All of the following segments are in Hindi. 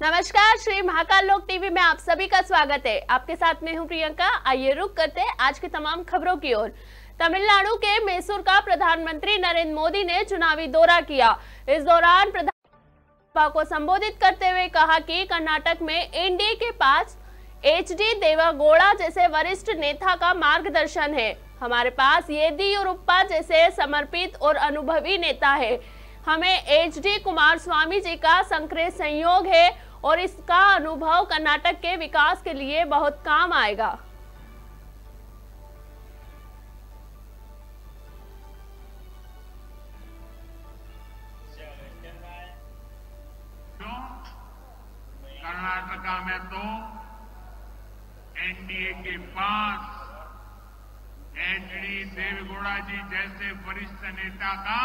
नमस्कार, श्री महाकाल लोक टीवी में आप सभी का स्वागत है। आपके साथ मैं हूं प्रियंका। आइए रुक करते हैं आज की तमाम खबरों की ओर। तमिलनाडु के मैसूर का प्रधानमंत्री नरेंद्र मोदी ने चुनावी दौरा किया। इस दौरान प्रधानमंत्री को संबोधित करते हुए कहा कि कर्नाटक में एनडीए के पास एचडी देवेगौड़ा जैसे वरिष्ठ नेता का मार्गदर्शन है। हमारे पास येदियुरप्पा जैसे समर्पित और अनुभवी नेता है। हमें एचडी कुमारस्वामी जी का सक्रिय सहयोग है और इसका अनुभव कर्नाटक के विकास के लिए बहुत काम आएगा। कर्नाटका में तो एनडीए के पास एचडी देवेगौड़ा जी जैसे वरिष्ठ नेता का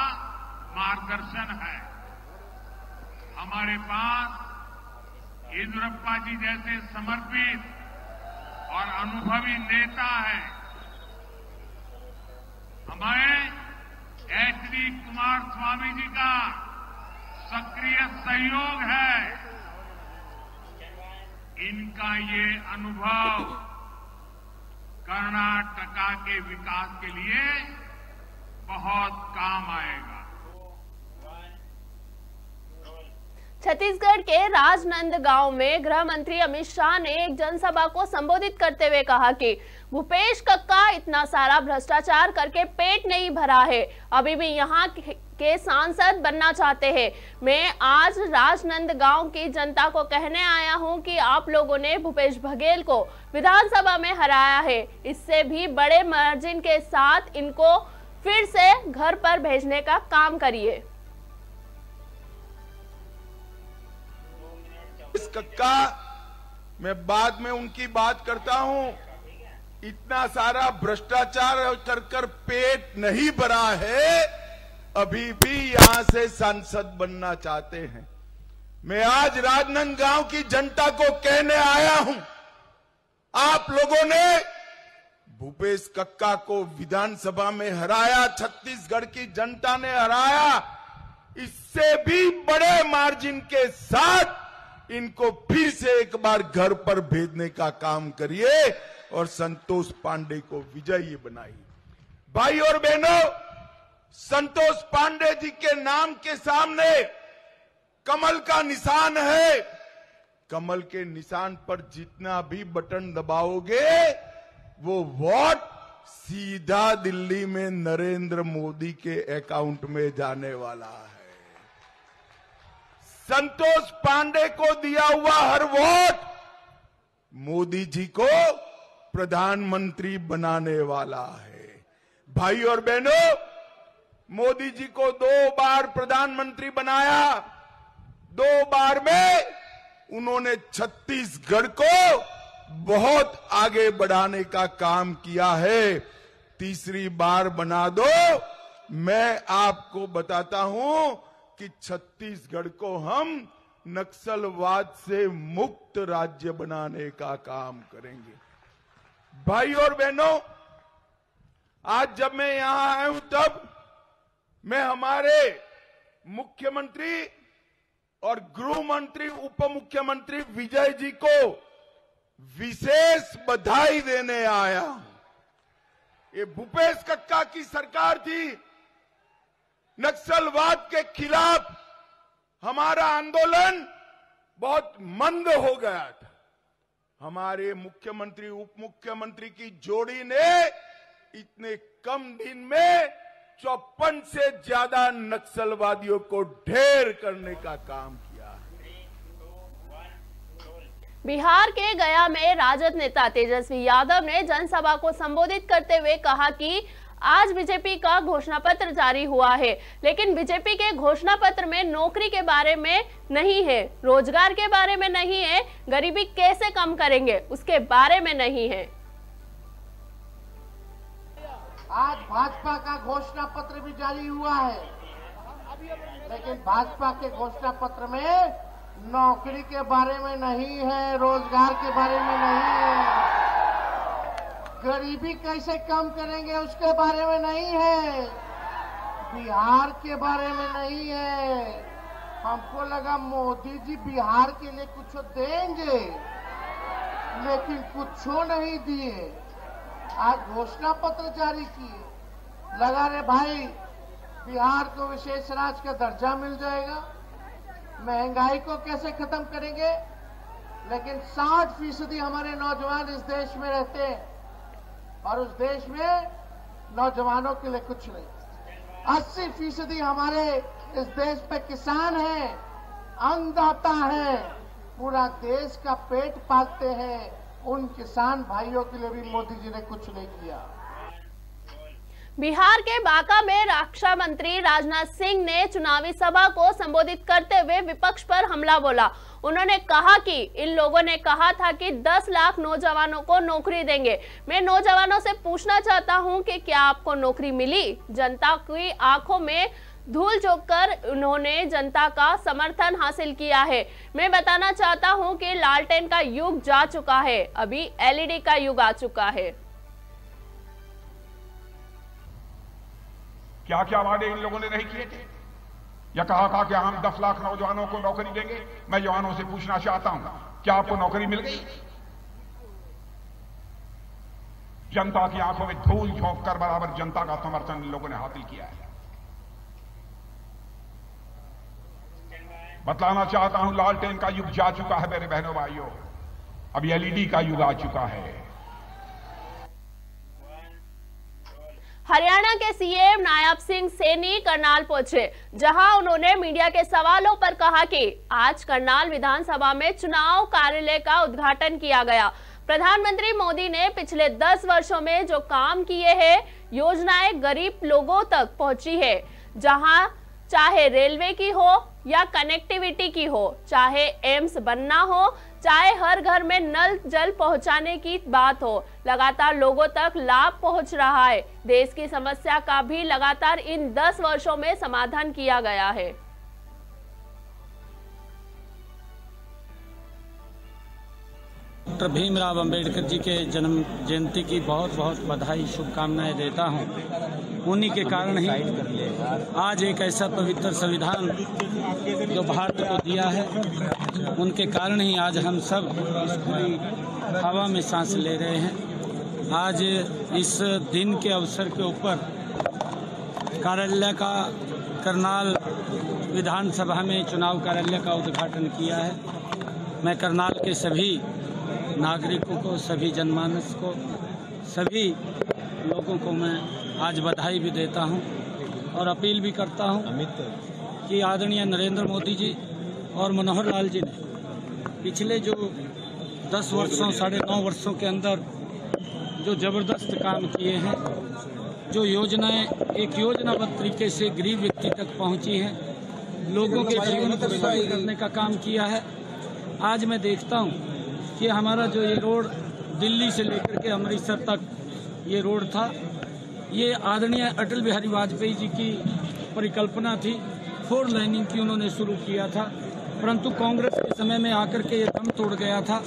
मार्गदर्शन है। हमारे पास येदियुरप्पा जी जैसे समर्पित और अनुभवी नेता है। हमें एचडी कुमारस्वामी जी का सक्रिय सहयोग है। इनका ये अनुभव कर्नाटका के विकास के लिए बहुत काम आएगा। छत्तीसगढ़ के राजनांदगांव में गृह मंत्री अमित शाह ने एक जनसभा को संबोधित करते हुए कहा कि भूपेश कक्का इतना सारा भ्रष्टाचार करके पेट नहीं भरा है, अभी भी यहाँ के सांसद बनना चाहते हैं। मैं आज राजनांदगांव की जनता को कहने आया हूं कि आप लोगों ने भूपेश बघेल को विधानसभा में हराया है। इससे भी बड़े मार्जिन के साथ इनको फिर से घर पर भेजने का काम करिए। इस कक्का मैं बाद में उनकी बात करता हूं। इतना सारा भ्रष्टाचार कर कर पेट नहीं भरा है, अभी भी यहां से सांसद बनना चाहते हैं। मैं आज राजनांदगांव की जनता को कहने आया हूं, आप लोगों ने भूपेश कक्का को विधानसभा में हराया, छत्तीसगढ़ की जनता ने हराया। इससे भी बड़े मार्जिन के साथ इनको फिर से एक बार घर पर भेजने का काम करिए और संतोष पांडे को विजयी बनाइए। भाई और बहनों, संतोष पांडे जी के नाम के सामने कमल का निशान है। कमल के निशान पर जितना भी बटन दबाओगे वो वोट सीधा दिल्ली में नरेंद्र मोदी के अकाउंट में जाने वाला है। संतोष पांडे को दिया हुआ हर वोट मोदी जी को प्रधानमंत्री बनाने वाला है। भाई और बहनों, मोदी जी को 2 बार प्रधानमंत्री बनाया। 2 बार में उन्होंने छत्तीसगढ़ को बहुत आगे बढ़ाने का काम किया है। तीसरी बार बना दो, मैं आपको बताता हूं कि छत्तीसगढ़ को हम नक्सलवाद से मुक्त राज्य बनाने का काम करेंगे। भाई और बहनों, आज जब मैं यहां आया हूं तब मैं हमारे मुख्यमंत्री और गृह मंत्री उप मुख्यमंत्री विजय जी को विशेष बधाई देने आया हूं। ये भूपेश कक्का की सरकार थी, नक्सलवाद के खिलाफ हमारा आंदोलन बहुत मंद हो गया था। हमारे मुख्यमंत्री उप मुख्यमंत्री की जोड़ी ने इतने कम दिन में 54 से ज्यादा नक्सलवादियों को ढेर करने का काम किया। बिहार के गया में राजद नेता तेजस्वी यादव ने जनसभा को संबोधित करते हुए कहा कि आज बीजेपी का घोषणा पत्र जारी हुआ है, लेकिन बीजेपी के घोषणा पत्र में नौकरी के बारे में नहीं है, रोजगार के बारे में नहीं है, गरीबी कैसे कम करेंगे उसके बारे में नहीं है। आज भाजपा का घोषणा पत्र भी जारी हुआ है, लेकिन भाजपा के घोषणा पत्र में नौकरी के बारे में नहीं है, रोजगार के बारे में नहीं है, गरीबी कैसे कम करेंगे उसके बारे में नहीं है, बिहार के बारे में नहीं है, हमको लगा मोदी जी बिहार के लिए कुछ देंगे, लेकिन कुछ नहीं दिए। आज घोषणा पत्र जारी किए, लगा रे भाई बिहार को विशेष राज्य का दर्जा मिल जाएगा, महंगाई को कैसे खत्म करेंगे। लेकिन 60% हमारे नौजवान इस देश में रहते हैं और उस देश में नौजवानों के लिए कुछ नहीं। 80% हमारे इस देश पे किसान हैं, अन्नदाता हैं, पूरा देश का पेट पालते हैं। उन किसान भाइयों के लिए भी मोदी जी ने कुछ नहीं किया। बिहार के बांका में रक्षा मंत्री राजनाथ सिंह ने चुनावी सभा को संबोधित करते हुए विपक्ष पर हमला बोला। उन्होंने कहा कि इन लोगों ने कहा था कि 10 लाख नौजवानों को नौकरी देंगे। मैं नौजवानों से पूछना चाहता हूं कि क्या आपको नौकरी मिली? जनता की आंखों में धूल झोंककर उन्होंने जनता का समर्थन हासिल किया है। मैं बताना चाहता हूं कि लालटेन का युग जा चुका है, अभी एलईडी का युग आ चुका है। क्या क्या वादे इन लोगों ने नहीं किए थे? या कहा कि हम 10 लाख नौजवानों को नौकरी देंगे। मैं जवानों से पूछना चाहता हूं, क्या आपको नौकरी मिल गई? जनता की आंखों में धूल झोंककर बराबर जनता का समर्थन इन लोगों ने हासिल किया है। बतलाना चाहता हूं, लालटेन का युग जा चुका है मेरे बहनों भाइयों, अब एलईडी का युग आ चुका है। हरियाणा के सीएम नायब सिंह सैनी करनाल पहुंचे, जहां उन्होंने मीडिया के सवालों पर कहा कि आज करनाल विधानसभा में चुनाव कार्यालय का उद्घाटन किया गया। प्रधानमंत्री मोदी ने पिछले 10 वर्षों में जो काम किए हैं, योजनाएं गरीब लोगों तक पहुंची है। जहां चाहे रेलवे की हो या कनेक्टिविटी की हो, चाहे एम्स बनना हो, चाहे हर घर में नल जल पहुंचाने की बात हो, लगातार लोगों तक लाभ पहुंच रहा है। देश की समस्या का भी लगातार इन 10 वर्षों में समाधान किया गया है। डॉक्टर भीमराव अंबेडकर जी के जन्म जयंती की बहुत बहुत बधाई शुभकामनाएं देता हूं। उन्हीं के कारण ही आज एक ऐसा पवित्र संविधान जो भारत को दिया है, उनके कारण ही आज हम सब इस खुली हवा में सांस ले रहे हैं। आज इस दिन के अवसर के ऊपर कार्यालय का करनाल विधानसभा में चुनाव कार्यालय का उद्घाटन किया है। मैं करनाल के सभी नागरिकों को, सभी जनमानस को, सभी लोगों को मैं आज बधाई भी देता हूं और अपील भी करता हूं कि आदरणीय नरेंद्र मोदी जी और मनोहर लाल जी ने पिछले जो 10 वर्षों 9.5 वर्षों के अंदर जो जबरदस्त काम किए हैं, जो योजनाएं एक योजनाबद्ध तरीके से गरीब व्यक्ति तक पहुंची हैं, लोगों के जीवन को सरल करने का काम किया है। आज मैं देखता हूं कि हमारा जो ये रोड दिल्ली से लेकर के अमृतसर तक ये रोड था, ये आदरणीय अटल बिहारी वाजपेयी जी की परिकल्पना थी। 4 लाइनिंग की उन्होंने शुरू किया था, परंतु कांग्रेस के समय में आकर के ये दम तोड़ गया था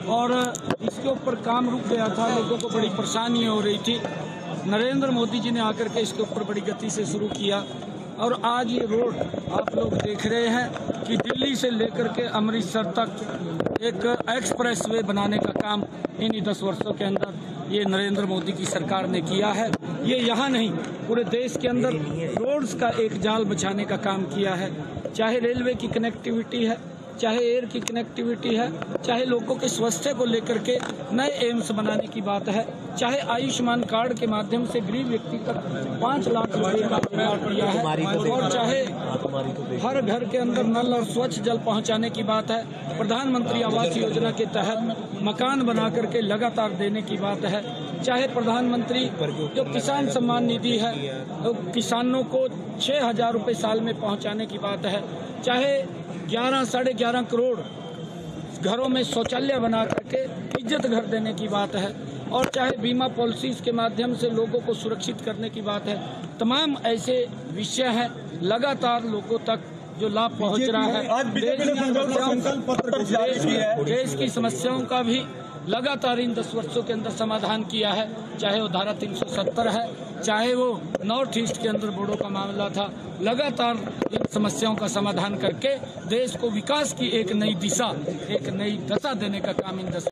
और इसके ऊपर काम रुक गया था। लोगों को बड़ी परेशानी हो रही थी। नरेंद्र मोदी जी ने आकर के इसके ऊपर बड़ी गति से शुरू किया और आज ये रोड आप लोग देख रहे हैं कि दिल्ली से लेकर के अमृतसर तक एक एक्सप्रेस वे बनाने का काम इन्हीं 10 वर्षों के अंदर ये नरेंद्र मोदी की सरकार ने किया है। ये यहाँ नहीं, पूरे देश के अंदर रोड्स का एक जाल बिछाने का काम किया है। चाहे रेलवे की कनेक्टिविटी है, चाहे एयर की कनेक्टिविटी है, चाहे लोगों के स्वास्थ्य को लेकर के नए एम्स बनाने की बात है, चाहे आयुष्मान कार्ड के माध्यम से गरीब व्यक्ति तक 5 लाख रुपए का उपहार दिया है, और चाहे हर घर के अंदर नल और स्वच्छ जल पहुंचाने की बात है। प्रधानमंत्री आवास योजना के तहत मकान बना करके लगातार देने की बात है। चाहे प्रधानमंत्री जो किसान सम्मान निधि है, तो किसानों को 6,000 रुपए साल में पहुंचाने की बात है। चाहे 11-11.5 करोड़ घरों में शौचालय बना करके इज्जत घर देने की बात है, और चाहे बीमा पॉलिसीज के माध्यम से लोगों को सुरक्षित करने की बात है। तमाम ऐसे विषय हैं, लगातार लोगों तक जो लाभ पहुंच रहा है। देश की समस्याओं का भी लगातार इन 10 वर्षों के अंदर समाधान किया है, चाहे वो धारा 370 है, चाहे वो नॉर्थ ईस्ट के अंदर बोडो का मामला था। लगातार इन समस्याओं का समाधान करके देश को विकास की एक नई दिशा, एक नई दशा देने का काम इन 10